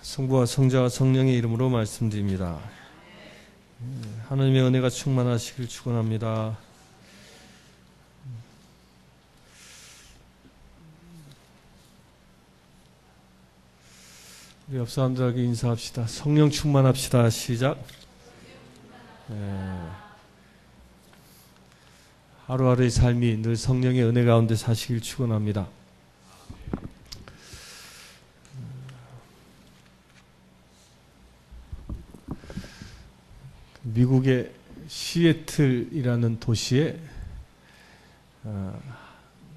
성부와 성자와 성령의 이름으로 말씀드립니다. 하나님의 은혜가 충만하시길 축원합니다. 우리 옆 사람들에게 인사합시다. 성령 충만합시다. 시작. 하루하루의 삶이 늘 성령의 은혜 가운데 사시길 축원합니다. 미국의 시애틀이라는 도시에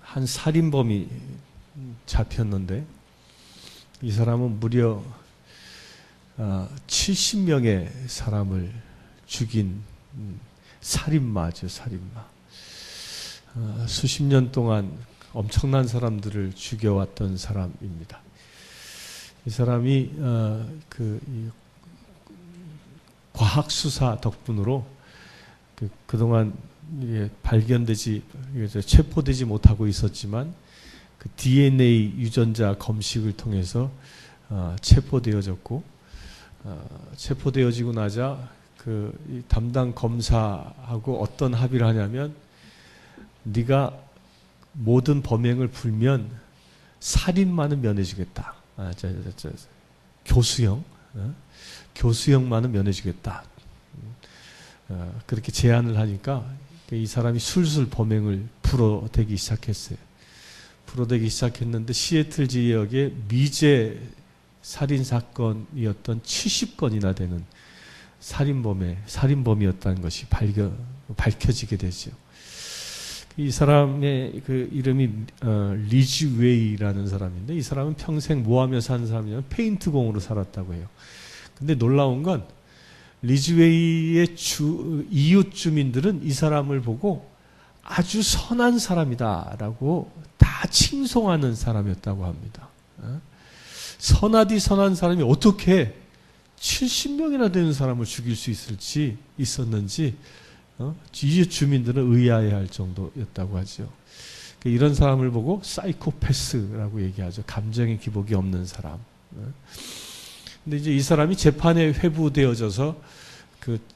한 살인범이 잡혔는데 이 사람은 무려 70명의 사람을 죽인 살인마죠, 살인마. 수십 년 동안 엄청난 사람들을 죽여왔던 사람입니다. 이 사람이 과학 수사 덕분으로 그동안 체포되지 못하고 있었지만 그 DNA 유전자 검식을 통해서 체포되어졌고, 체포되어지고 나자 이 담당 검사하고 어떤 합의를 하냐면, 네가 모든 범행을 풀면 살인만은 면해주겠다. 교수형만은 면해주겠다. 그렇게 제안을 하니까 이 사람이 술술 범행을 풀어대기 시작했어요. 풀어대기 시작했는데 시애틀 지역의 미제 살인사건이었던 70건이나 되는 살인범이었다는 것이 밝혀지게 되죠. 이 사람의 이름이 리지 웨이라는 사람인데, 이 사람은 평생 뭐 하며 사는 사람이냐면 페인트공으로 살았다고 해요. 근데 놀라운 건 리지 웨이의 이웃 주민들은 이 사람을 보고 아주 선한 사람이다라고 다 칭송하는 사람이었다고 합니다. 선하디 선한 사람이 어떻게 70명이나 되는 사람을 죽일 수 있었는지 이웃 주민들은 의아해할 정도였다고 하죠. 이런 사람을 보고 사이코패스라고 얘기하죠. 감정의 기복이 없는 사람. 근데 이제 이 사람이 재판에 회부되어져서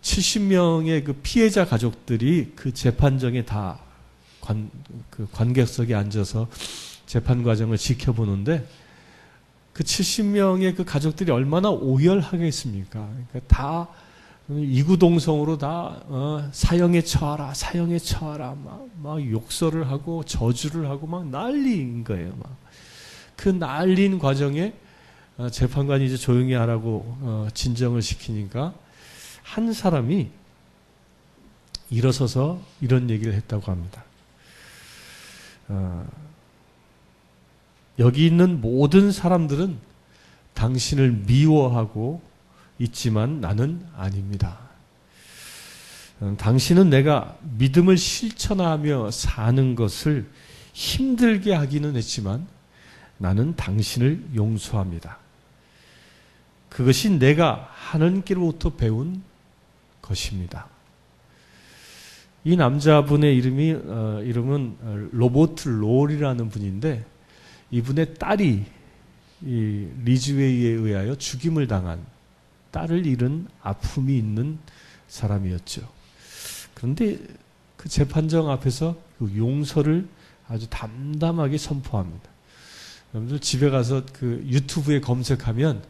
70명의 피해자 가족들이 그 재판정에 다 관객석에 앉아서 재판 과정을 지켜보는데, 그 70명의 가족들이 얼마나 오열하겠습니까? 그러니까 다 이구동성으로 다 사형에 처하라, 사형에 처하라, 막 욕설을 하고 저주를 하고 막 난리인 거예요. 그 난리인 과정에 재판관이 이제 조용히 하라고 진정을 시키니까 한 사람이 일어서서 이런 얘기를 했다고 합니다. 여기 있는 모든 사람들은 당신을 미워하고 있지만 나는 아닙니다. 당신은 내가 믿음을 실천하며 사는 것을 힘들게 하기는 했지만 나는 당신을 용서합니다. 그것이 내가 하나님께로부터 배운 것입니다. 이 남자분의 이름은 로버트 롤이라는 분인데, 이분의 딸이 이 리즈웨이에 의하여 죽임을 당한, 딸을 잃은 아픔이 있는 사람이었죠. 그런데 그 재판정 앞에서 그 용서를 아주 담담하게 선포합니다. 여러분들 집에 가서 유튜브에 검색하면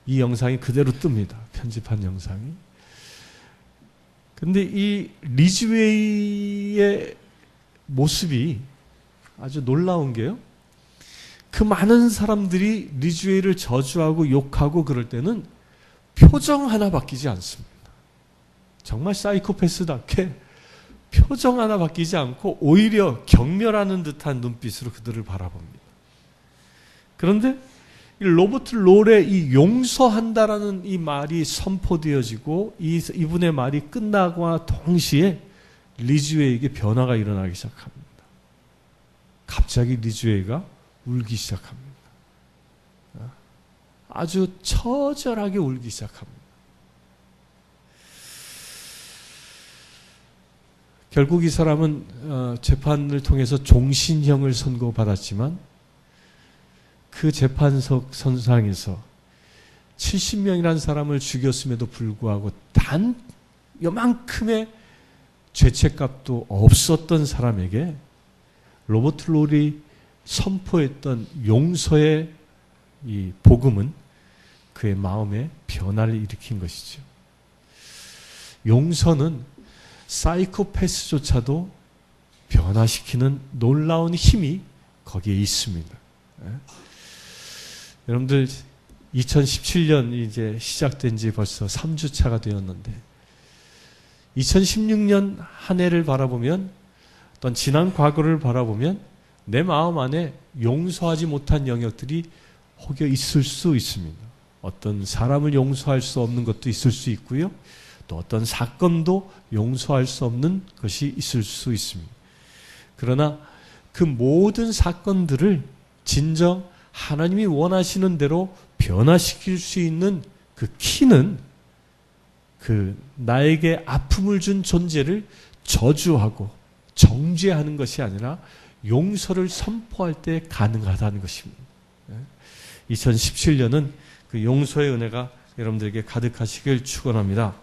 이 영상이 그대로 뜹니다. 편집한 영상이. 근데 이 리즈웨이의 모습이 아주 놀라운 게요, 그 많은 사람들이 리즈웨이를 저주하고 욕하고 그럴 때는 표정 하나 바뀌지 않습니다. 정말 사이코패스답게 표정 하나 바뀌지 않고 오히려 경멸하는 듯한 눈빛으로 그들을 바라봅니다. 그런데 이 로버트 롤의 이 용서한다라는 이 말이 선포되어지고 이분의 말이 끝나고와 동시에 리즈웨이에게 변화가 일어나기 시작합니다. 갑자기 리즈웨이가 울기 시작합니다. 아주 처절하게 울기 시작합니다. 결국 이 사람은 재판을 통해서 70명이라는 사람을 죽였음에도 불구하고 단 요만큼의 죄책감도 없었던 사람에게 로버트 롤이 선포했던 용서의 이 복음은 그의 마음에 변화를 일으킨 것이죠. 용서는 사이코패스조차도 변화시키는 놀라운 힘이 거기에 있습니다. 여러분들 2017년 이제 시작된 지 벌써 3주차가 되었는데 2016년 한 해를 바라보면 어떤 지난 과거를 바라보면 내 마음 안에 용서하지 못한 영역들이 혹여 있을 수 있습니다. 어떤 사람을 용서할 수 없는 것도 있을 수 있고요. 또 어떤 사건도 용서할 수 없는 것이 있을 수 있습니다. 그러나 그 모든 사건들을 진정 하나님이 원하시는 대로 변화시킬 수 있는 그 키는 그 나에게 아픔을 준 존재를 저주하고 정죄하는 것이 아니라 용서를 선포할 때 가능하다는 것입니다. 2017년은 그 용서의 은혜가 여러분들에게 가득하시길 축원합니다.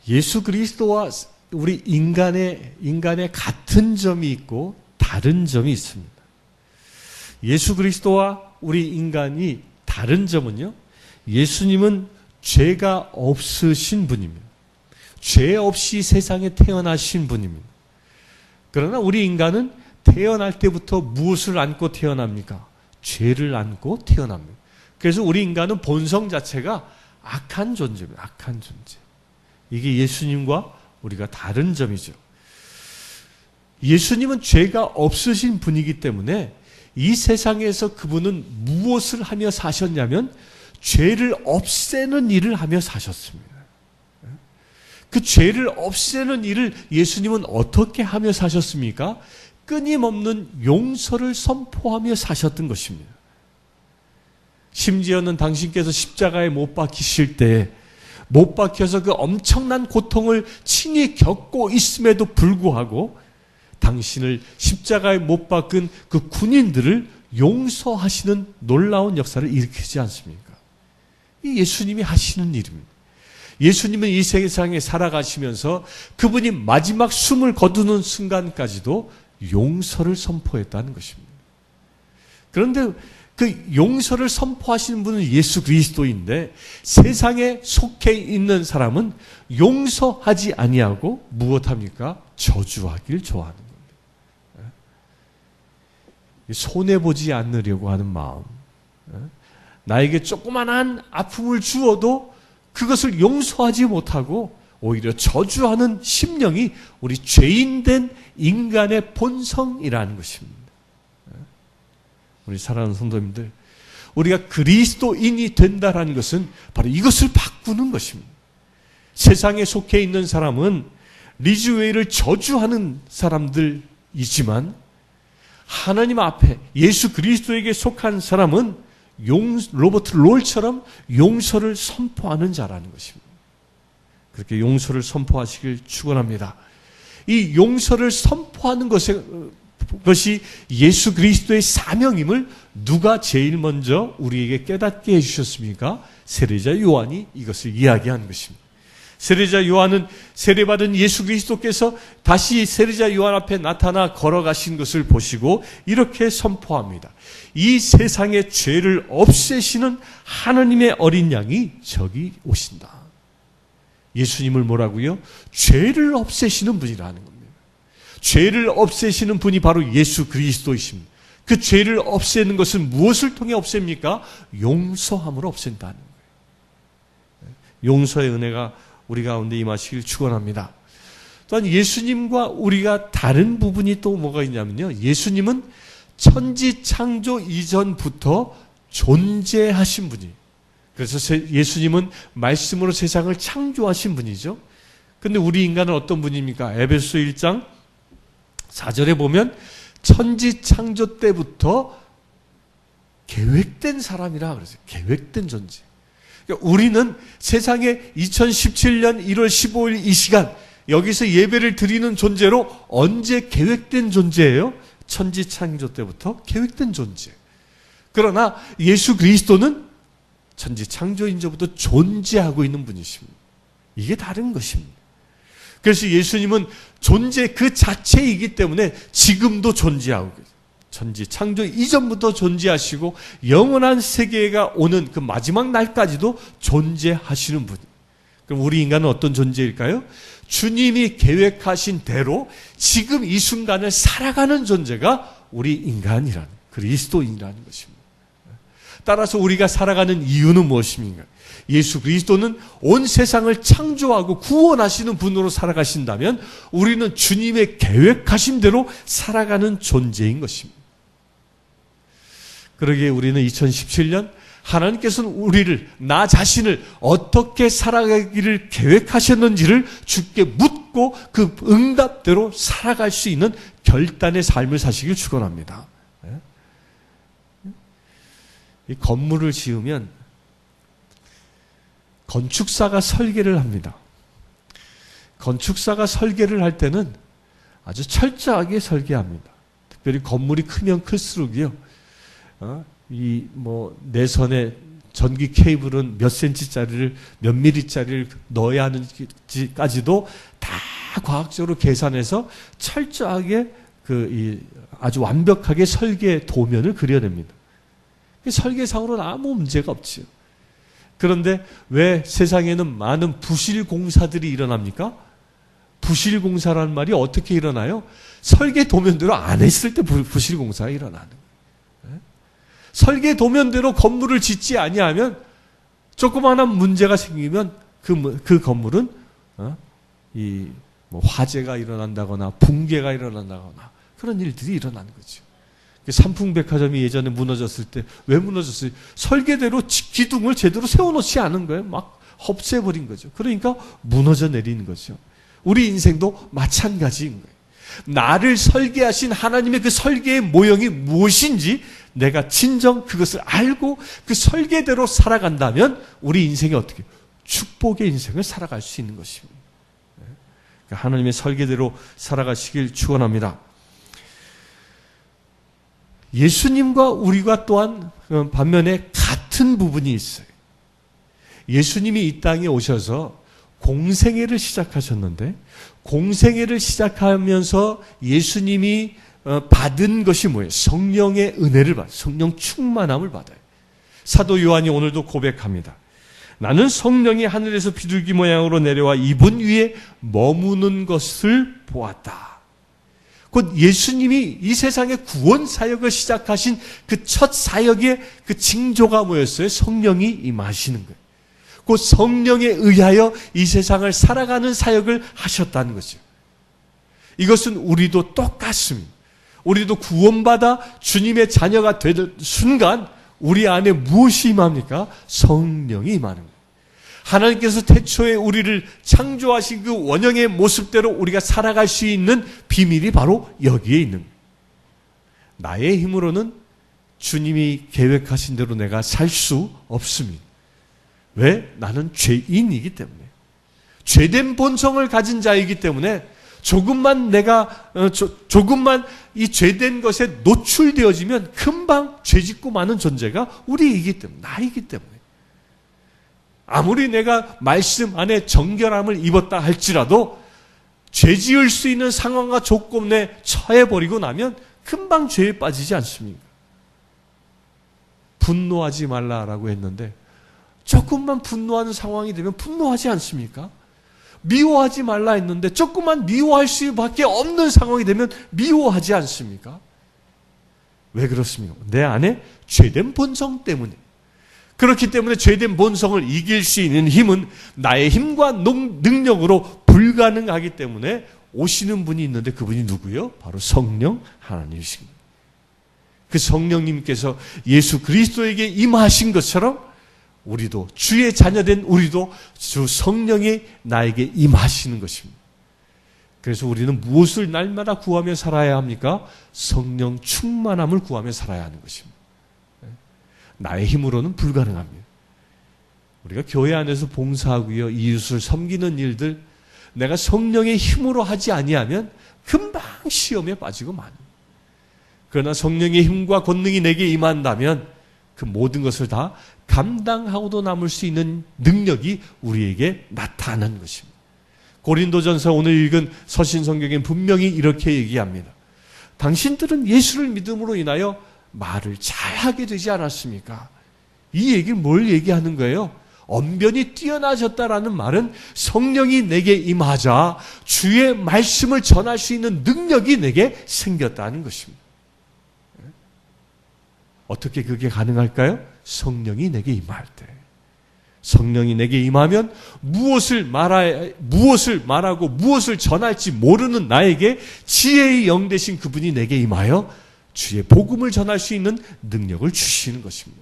예수 그리스도와 우리 인간의 같은 점이 있고 다른 점이 있습니다. 예수 그리스도와 우리 인간이 다른 점은요, 예수님은 죄가 없으신 분입니다. 죄 없이 세상에 태어나신 분입니다. 그러나 우리 인간은 태어날 때부터 무엇을 안고 태어납니까? 죄를 안고 태어납니다. 그래서 우리 인간은 본성 자체가 악한 존재입니다. 악한 존재. 이게 예수님과 우리가 다른 점이죠. 예수님은 죄가 없으신 분이기 때문에 이 세상에서 그분은 무엇을 하며 사셨냐면 죄를 없애는 일을 하며 사셨습니다. 그 죄를 없애는 일을 예수님은 어떻게 하며 사셨습니까? 끊임없는 용서를 선포하며 사셨던 것입니다. 심지어는 당신께서 십자가에 못 박히실 때 못 박혀서 그 엄청난 고통을 친히 겪고 있음에도 불구하고 당신을 십자가에 못 박은 그 군인들을 용서하시는 놀라운 역사를 일으키지 않습니까? 이 예수님이 하시는 일입니다. 예수님은 이 세상에 살아가시면서 그분이 마지막 숨을 거두는 순간까지도 용서를 선포했다는 것입니다. 그런데 그 용서를 선포하시는 분은 예수 그리스도인데 세상에 속해 있는 사람은 용서하지 아니하고 무엇합니까? 저주하길 좋아하는 겁니다. 손해보지 않으려고 하는 마음. 나에게 조그만한 아픔을 주어도 그것을 용서하지 못하고 오히려 저주하는 심령이 우리 죄인된 인간의 본성이라는 것입니다. 우리 사랑하는 성도님들, 우리가 그리스도인이 된다라는 것은 바로 이것을 바꾸는 것입니다. 세상에 속해 있는 사람은 리즈웨이를 저주하는 사람들이지만 하나님 앞에 예수 그리스도에게 속한 사람은 로버트 롤처럼 것을 선포하는 자라는 것입니다. 그렇게 용서를 선포하시길 축원합니다. 이 용서를 선포하는 것이 예수 그리스도의 사명임을 누가 제일 먼저 우리에게 깨닫게 해주셨습니까? 세례자 요한이 이것을 이야기한 것입니다. 세례자 요한은 세례받은 예수 그리스도께서 다시 세례자 요한 앞에 나타나 걸어가신 것을 보시고 이렇게 선포합니다. 이 세상의 죄를 없애시는 하나님의 어린 양이 저기 오신다. 예수님을 뭐라고요? 죄를 없애시는 분이라는 겁니다. 죄를 없애시는 분이 바로 예수 그리스도이십니다. 그 죄를 없애는 것은 무엇을 통해 없앱니까? 용서함으로 없앤다는 거예요. 용서의 은혜가 우리 가운데 임하시길 축원합니다. 또한 예수님과 우리가 다른 부분이 또 뭐가 있냐면요. 예수님은 천지 창조 이전부터 존재하신 분이에요. 그래서 예수님은 말씀으로 세상을 창조하신 분이죠. 그런데 우리 인간은 어떤 분입니까? 에베소 1장 4절에 보면 천지 창조 때부터 계획된 사람이라 그러죠. 계획된 존재. 그러니까 우리는 세상에 2017년 1월 15일 이 시간 여기서 예배를 드리는 존재로 언제 계획된 존재예요? 천지 창조 때부터 계획된 존재. 그러나 예수 그리스도는 천지 창조인저부터 존재하고 있는 분이십니다. 이게 다른 것입니다. 그래서 예수님은 존재 그 자체이기 때문에 지금도 존재하고 계세요. 천지 창조 이전부터 존재하시고 영원한 세계가 오는 그 마지막 날까지도 존재하시는 분. 그럼 우리 인간은 어떤 존재일까요? 주님이 계획하신 대로 지금 이 순간을 살아가는 존재가 우리 인간이라는, 그리스도인이라는 것입니다. 따라서 우리가 살아가는 이유는 무엇입니까? 예수 그리스도는 온 세상을 창조하고 구원하시는 분으로 살아가신다면 우리는 주님의 계획하신 대로 살아가는 존재인 것입니다. 그러기에 우리는 2017년 하나님께서는 우리를, 나 자신을 어떻게 살아가기를 계획하셨는지를 주께 묻고 그 응답대로 살아갈 수 있는 결단의 삶을 사시길 축원합니다. 이 건물을 지으면 건축사가 설계를 합니다. 건축사가 설계를 할 때는 아주 철저하게 설계합니다. 특별히 건물이 크면 클수록이요. 내선에 전기 케이블은 몇 센치짜리를, 몇 미리짜리를 넣어야 하는지까지도 다 과학적으로 계산해서 철저하게 아주 완벽하게 설계 도면을 그려냅니다. 설계상으로는 아무 문제가 없지요. 그런데 왜 세상에는 많은 부실공사들이 일어납니까? 부실공사라는 말이 어떻게 일어나요? 설계 도면대로 안 했을 때 부실공사가 일어나는 거예요. 설계 도면대로 건물을 짓지 아니하면 조그마한 문제가 생기면 그 건물은 화재가 일어난다거나 붕괴가 일어난다거나 그런 일들이 일어나는 거죠. 삼풍백화점이 예전에 무너졌을 때 왜 무너졌어요? 설계대로 기둥을 제대로 세워놓지 않은 거예요. 막 없애버린 거죠. 그러니까 무너져 내리는 거죠. 우리 인생도 마찬가지인 거예요. 나를 설계하신 하나님의 그 설계의 모형이 무엇인지 내가 진정 그것을 알고 그 설계대로 살아간다면 우리 인생이 어떻게 축복의 인생을 살아갈 수 있는 것입니다. 그러니까 하나님의 설계대로 살아가시길 축원합니다. 예수님과 우리가 또한 반면에 같은 부분이 있어요. 예수님이 이 땅에 오셔서 공생애를 시작하셨는데 공생애를 시작하면서 예수님이 받은 것이 뭐예요? 성령의 은혜를 받아요. 성령 충만함을 받아요. 사도 요한이 오늘도 고백합니다. 나는 성령이 하늘에서 비둘기 모양으로 내려와 이분 위에 머무는 것을 보았다. 곧 예수님이 이 세상의 구원 사역을 시작하신 그 첫 사역의 그 징조가 뭐였어요? 성령이 임하시는 거예요. 곧 성령에 의하여 이 세상을 살아가는 사역을 하셨다는 거죠. 이것은 우리도 똑같습니다. 우리도 구원받아 주님의 자녀가 되는 순간 우리 안에 무엇이 임합니까? 성령이 임하는 거예요. 하나님께서 태초에 우리를 창조하신 그 원형의 모습대로 우리가 살아갈 수 있는 비밀이 바로 여기에 있는 거예요. 나의 힘으로는 주님이 계획하신 대로 내가 살 수 없습니다. 왜? 나는 죄인이기 때문에. 죄된 본성을 가진 자이기 때문에 조금만 이 죄된 것에 노출되어지면 금방 죄짓고 마는 존재가 우리이기 때문에, 나이기 때문에. 아무리 내가 말씀 안에 정결함을 입었다 할지라도 죄 지을 수 있는 상황과 조건에 처해버리고 나면 금방 죄에 빠지지 않습니까? 분노하지 말라라고 했는데 조금만 분노하는 상황이 되면 분노하지 않습니까? 미워하지 말라 했는데 조금만 미워할 수밖에 없는 상황이 되면 미워하지 않습니까? 왜 그렇습니까? 내 안에 죄된 본성 때문에. 그렇기 때문에 죄된 본성을 이길 수 있는 힘은 나의 힘과 능력으로 불가능하기 때문에 오시는 분이 있는데 그분이 누구요? 바로 성령 하나님이십니다. 그 성령님께서 예수 그리스도에게 임하신 것처럼 우리도 주의 자녀된 우리도 주 성령이 나에게 임하시는 것입니다. 그래서 우리는 무엇을 날마다 구하며 살아야 합니까? 성령 충만함을 구하며 살아야 하는 것입니다. 나의 힘으로는 불가능합니다. 우리가 교회 안에서 봉사하고요, 이웃을 섬기는 일들, 내가 성령의 힘으로 하지 아니하면 금방 시험에 빠지고 마는. 그러나 성령의 힘과 권능이 내게 임한다면 그 모든 것을 다 감당하고도 남을 수 있는 능력이 우리에게 나타나는 것입니다. 고린도전서 오늘 읽은 서신 성경엔 분명히 이렇게 얘기합니다. 당신들은 예수를 믿음으로 인하여 말을 잘하게 되지 않았습니까? 이 얘기를 뭘 얘기하는 거예요? 언변이 뛰어나졌다라는 말은 성령이 내게 임하자 주의 말씀을 전할 수 있는 능력이 내게 생겼다는 것입니다. 어떻게 그게 가능할까요? 성령이 내게 임할 때. 성령이 내게 임하면 무엇을 말하고 무엇을 전할지 모르는 나에게 지혜의 영 되신 그분이 내게 임하여 주의 복음을 전할 수 있는 능력을 주시는 것입니다.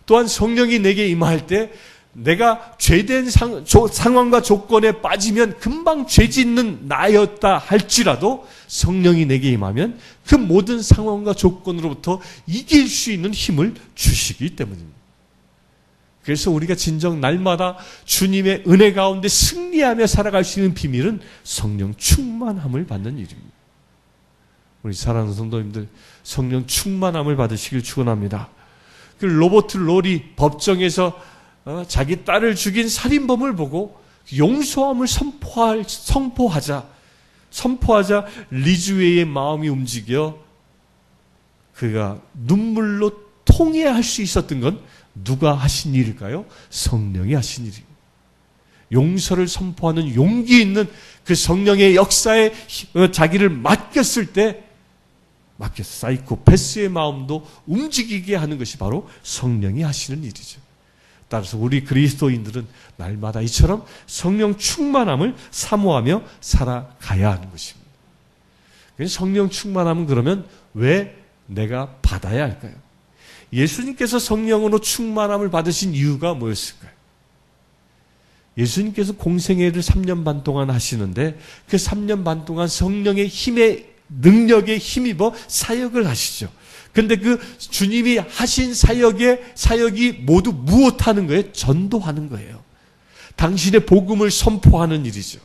또한 성령이 내게 임할 때 내가 죄된 상황과 조건에 빠지면 금방 죄 짓는 나였다 할지라도 성령이 내게 임하면 그 모든 상황과 조건으로부터 이길 수 있는 힘을 주시기 때문입니다. 그래서 우리가 진정 날마다 주님의 은혜 가운데 승리하며 살아갈 수 있는 비밀은 성령 충만함을 받는 일입니다. 우리 사랑하는 성도님들, 성령 충만함을 받으시길 축원합니다. 그 로버트 롤이 법정에서 자기 딸을 죽인 살인범을 보고 용서함을 선포하자 리즈웨이의 마음이 움직여 그가 눈물로 통회할 수 있었던 건 누가 하신 일일까요? 성령이 하신 일입니다. 용서를 선포하는 용기 있는 그 성령의 역사에 자기를 맡겼을 때 사이코패스의 마음도 움직이게 하는 것이 바로 성령이 하시는 일이죠. 따라서 우리 그리스도인들은 날마다 이처럼 성령 충만함을 사모하며 살아가야 하는 것입니다. 성령 충만함은 그러면 왜 내가 받아야 할까요? 예수님께서 성령으로 충만함을 받으신 이유가 뭐였을까요? 예수님께서 공생애를 3년 반 동안 하시는데 그 3년 반 동안 성령의 능력에 힘입어 사역을 하시죠. 근데 그 주님이 하신 사역이 모두 무엇하는 거예요? 전도하는 거예요. 당신의 복음을 선포하는 일이죠.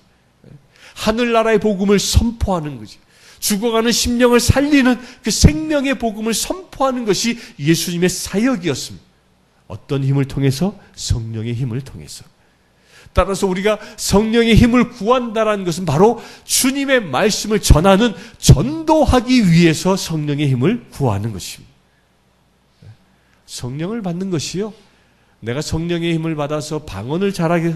하늘나라의 복음을 선포하는 거죠. 죽어가는 심령을 살리는 그 생명의 복음을 선포하는 것이 예수님의 사역이었습니다. 어떤 힘을 통해서? 성령의 힘을 통해서. 따라서 우리가 성령의 힘을 구한다는 것은 바로 주님의 말씀을 전도하기 위해서 성령의 힘을 구하는 것입니다. 성령을 받는 것이요. 내가 성령의 힘을 받아서 방언을 잘하게,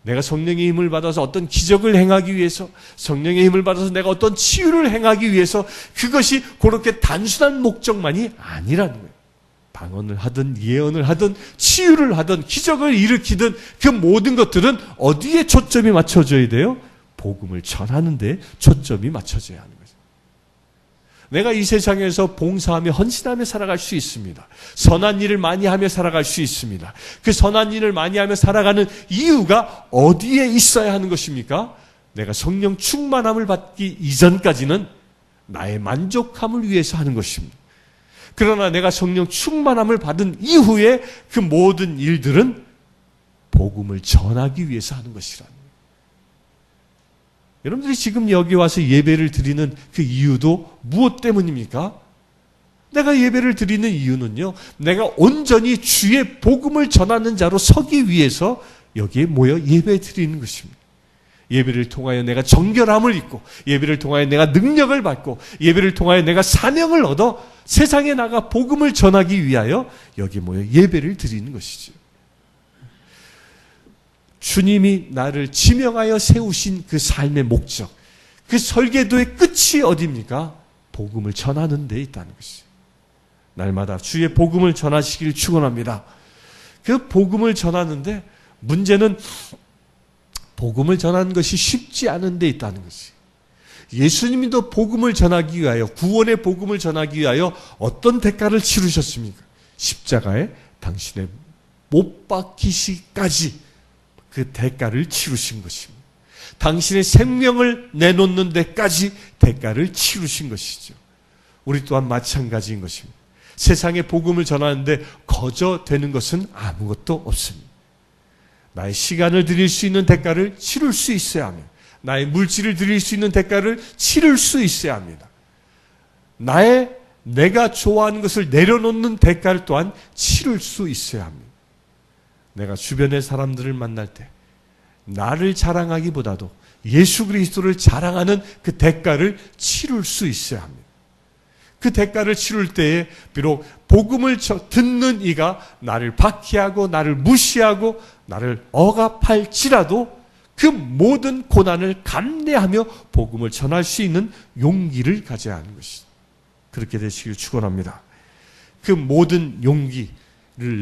내가 성령의 힘을 받아서 어떤 기적을 행하기 위해서, 성령의 힘을 받아서 내가 어떤 치유를 행하기 위해서, 그것이 그렇게 단순한 목적만이 아니라는 거예요. 방언을 하든 예언을 하든 치유를 하든 기적을 일으키든 그 모든 것들은 어디에 초점이 맞춰져야 돼요? 복음을 전하는 데 초점이 맞춰져야 하는 거죠. 내가 이 세상에서 봉사하며 헌신하며 살아갈 수 있습니다. 선한 일을 많이 하며 살아갈 수 있습니다. 그 선한 일을 많이 하며 살아가는 이유가 어디에 있어야 하는 것입니까? 내가 성령 충만함을 받기 이전까지는 나의 만족함을 위해서 하는 것입니다. 그러나 내가 성령 충만함을 받은 이후에 그 모든 일들은 복음을 전하기 위해서 하는 것이라는 거예요. 여러분들이 지금 여기 와서 예배를 드리는 그 이유도 무엇 때문입니까? 내가 예배를 드리는 이유는요, 내가 온전히 주의 복음을 전하는 자로 서기 위해서 여기에 모여 예배 드리는 것입니다. 예배를 통하여 내가 정결함을 입고, 예배를 통하여 내가 능력을 받고, 예배를 통하여 내가 사명을 얻어 세상에 나가 복음을 전하기 위하여 여기 모여 예배를 드리는 것이죠. 주님이 나를 지명하여 세우신 그 삶의 목적, 그 설계도의 끝이 어디입니까? 복음을 전하는 데 있다는 것이죠. 날마다 주의 복음을 전하시길 축원합니다. 그 복음을 전하는데 문제는 복음을 전하는 것이 쉽지 않은 데 있다는 것이. 예수님도 복음을 전하기 위하여, 구원의 복음을 전하기 위하여 어떤 대가를 치르셨습니까? 십자가에 당신의 못 박히시까지 그 대가를 치르신 것입니다. 당신의 생명을 내놓는 데까지 대가를 치르신 것이죠. 우리 또한 마찬가지인 것입니다. 세상에 복음을 전하는데 거저 되는 것은 아무것도 없습니다. 나의 시간을 드릴 수 있는 대가를 치를 수 있어야 합니다. 나의 물질을 드릴 수 있는 대가를 치를 수 있어야 합니다. 나의 내가 좋아하는 것을 내려놓는 대가를 또한 치를 수 있어야 합니다. 내가 주변의 사람들을 만날 때 나를 자랑하기보다도 예수 그리스도를 자랑하는 그 대가를 치를 수 있어야 합니다. 그 대가를 치를 때에 비록 복음을 듣는 이가 나를 박해하고 나를 무시하고 나를 억압할지라도 그 모든 고난을 감내하며 복음을 전할 수 있는 용기를 가져야 하는 것이죠. 그렇게 되시길 축원합니다. 그 모든 용기를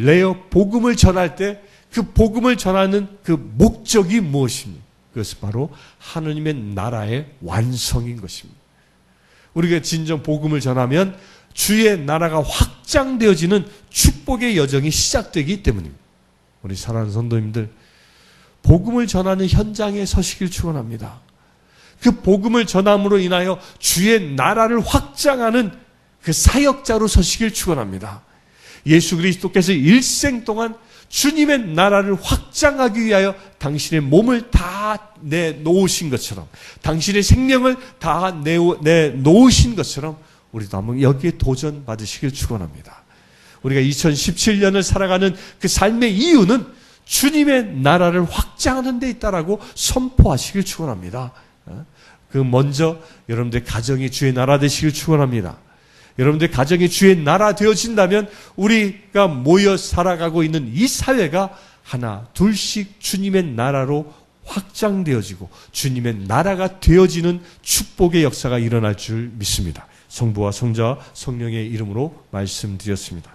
내어 복음을 전할 때 그 복음을 전하는 그 목적이 무엇입니까? 그것은 바로 하느님의 나라의 완성인 것입니다. 우리가 진정 복음을 전하면 주의 나라가 확장되어지는 축복의 여정이 시작되기 때문입니다. 우리 사랑하는 성도님들, 복음을 전하는 현장에 서시길 축원합니다. 그 복음을 전함으로 인하여 주의 나라를 확장하는 그 사역자로 서시길 축원합니다. 예수 그리스도께서 일생 동안 주님의 나라를 확장하기 위하여 당신의 몸을 다 내놓으신 것처럼, 당신의 생명을 다 내놓으신 것처럼 우리도 한번 여기에 도전받으시길 축원합니다. 우리가 2017년을 살아가는 그 삶의 이유는 주님의 나라를 확장하는 데 있다라고 선포하시길 축원합니다. 그 먼저 여러분들 가정이 주의 나라 되시길 축원합니다. 여러분들 가정이 주의 나라 되어진다면 우리가 모여 살아가고 있는 이 사회가 하나 둘씩 주님의 나라로 확장되어지고 주님의 나라가 되어지는 축복의 역사가 일어날 줄 믿습니다. 성부와 성자와 성령의 이름으로 말씀드렸습니다.